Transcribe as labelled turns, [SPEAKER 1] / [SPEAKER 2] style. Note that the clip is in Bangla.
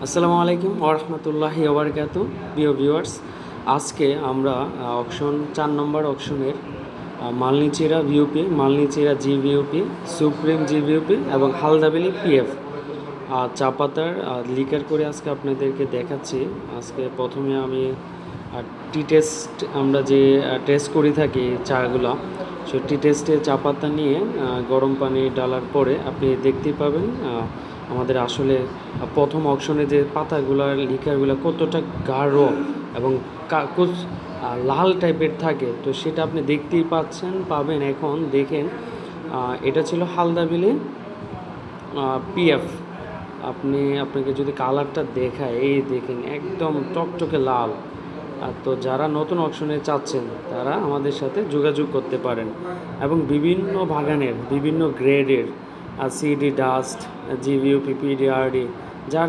[SPEAKER 1] আসসালামু আলাইকুম ওরহমতুল্লাহি ওবরকাতু। প্রিয় ভিউয়ার্স, আজকে আমরা অকশন 4 নম্বর অকশনের মালনীচেরা ভিউপি, মালনীচেরা জিভিউপি, সুপ্রিম জিভিউপি এবং হালদাবিলি পিএফ চা পাতার লিকার করে আজকে আপনাদেরকে দেখাচ্ছি। আজকে প্রথমে আমি টি টেস্ট, আমরা যে টেস্ট করে থাকি চাগুলো, সে টি টেস্টে চা পাতা নিয়ে গরম পানি ডালার পরে আপনি দেখতেই পাবেন আমাদের আসলে প্রথম অকশনে যে পাতাগুলোর লিকারগুলো কতটা গাঢ় এবং লাল টাইপের থাকে, তো সেটা আপনি দেখতেই পাবেন। এখন দেখেন, এটা ছিল হালদাবিলি পিএফ। আপনাকে যদি কালারটা দেখায়, এই দেখেন একদম টকটকে লাল। তো যারা নতুন অকশনে চাচ্ছেন তারা আমাদের সাথে যোগাযোগ করতে পারেন এবং বিভিন্ন বাগানের বিভিন্ন গ্রেডের সিডি ডাস্ট, জিভিউপি, পিডিআরডি, যার